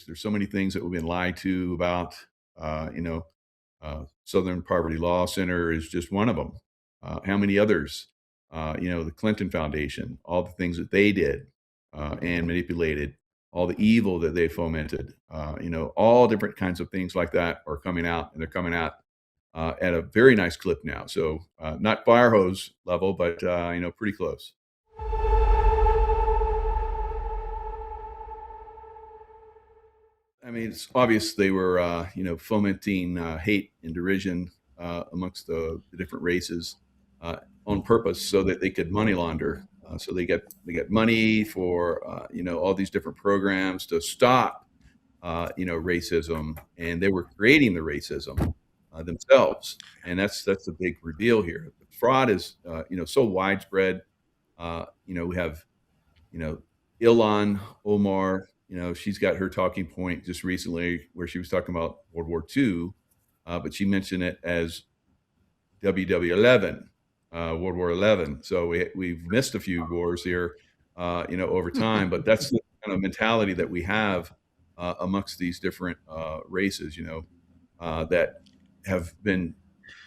there's so many things that we've been lied to about. Southern Poverty Law Center is just one of them. How many others? The Clinton Foundation, all the things that they did and manipulated, all the evil that they fomented, all different kinds of things like that are coming out, and they're coming out at a very nice clip now. So not fire hose level, but pretty close. I mean, it's obvious they were, fomenting hate and derision amongst the different races on purpose, so that they could money launder. So they get money for all these different programs to stop racism, and they were creating the racism themselves, and that's the big reveal here. Fraud is so widespread. We have Ilhan Omar. She's got her talking point just recently where she was talking about World War II, but she mentioned it as WW11, World War 11. So we've missed a few wars here, over time, but that's the kind of mentality that we have amongst these different races, that have been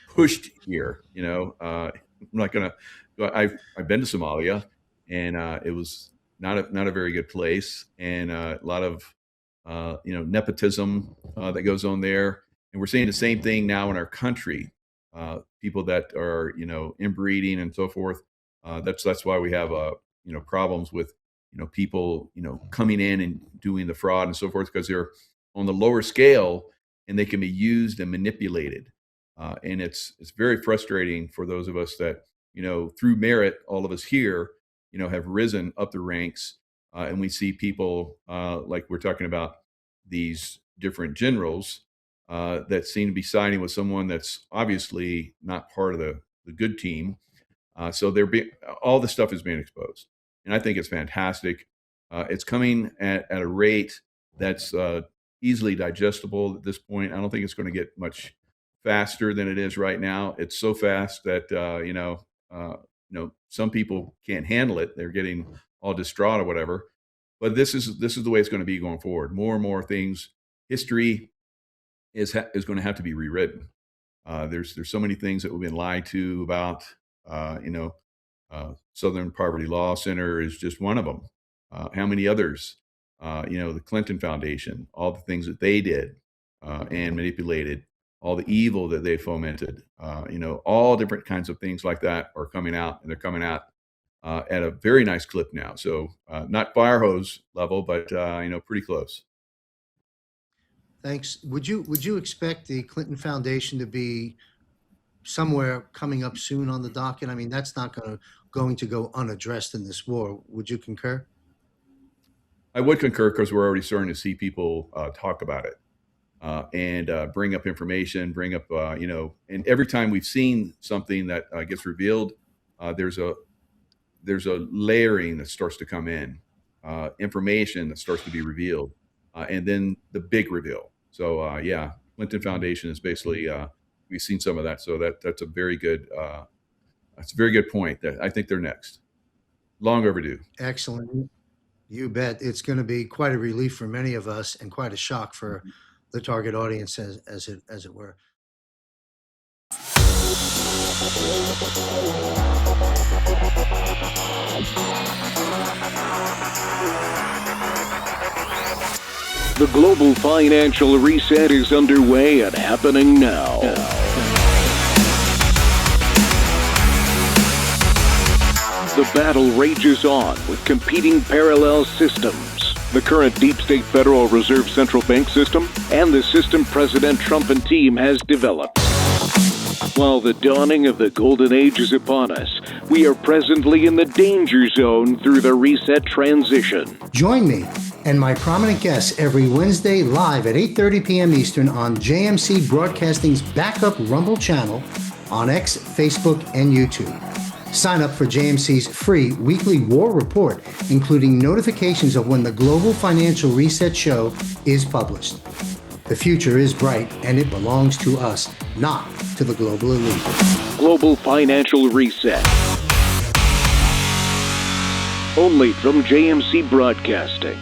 pushed here. I'm not gonna. I've been to Somalia, and it was not a very good place, and a lot of nepotism that goes on there, and we're seeing the same thing now in our country. People that are inbreeding and so forth. That's why we have problems with people coming in and doing the fraud and so forth, because they're on the lower scale and they can be used and manipulated. And it's very frustrating for those of us that through merit, all of us here have risen up the ranks, and we see people like we're talking about these different generals that seem to be siding with someone that's obviously not part of the good team. So all the stuff is being exposed, and I think it's fantastic. It's coming at a rate that's easily digestible at this point. I don't think it's going to get much faster than it is right now. It's so fast that some people can't handle it. They're getting all distraught or whatever. But this is the way it's going to be going forward. More and more things. History is going to have to be rewritten. There's so many things that we've been lied to about. Southern Poverty Law Center is just one of them. How many others? The Clinton Foundation, all the things that they did and manipulated, all the evil that they fomented, all different kinds of things like that are coming out, and they're coming out at a very nice clip now. So not fire hose level, but pretty close. Thanks. Would you expect the Clinton Foundation to be somewhere coming up soon on the docket? I mean, that's not going to go unaddressed in this war. Would you concur? I would concur, because we're already starting to see people talk about it and bring up information, and every time we've seen something that gets revealed, there's a layering that starts to come in, information that starts to be revealed, and then the big reveal. So Clinton Foundation is basically we've seen some of that. So that's a very good point. That I think they're next. Long overdue. Excellent. You bet. It's going to be quite a relief for many of us, and quite a shock for the target audience, as it were. The global financial reset is underway and happening now. The battle rages on with competing parallel systems. The current deep state Federal Reserve Central Bank system and the system President Trump and team has developed. While the dawning of the golden age is upon us, we are presently in the danger zone through the reset transition. Join me and my prominent guests every Wednesday live at 8:30 p.m. Eastern on JMC Broadcasting's Backup Rumble channel on X, Facebook, and YouTube. Sign up for JMC's free weekly war report, including notifications of when the Global Financial Reset Show is published. The future is bright, and it belongs to us, not to the global elite. Global Financial Reset. Only from JMC Broadcasting.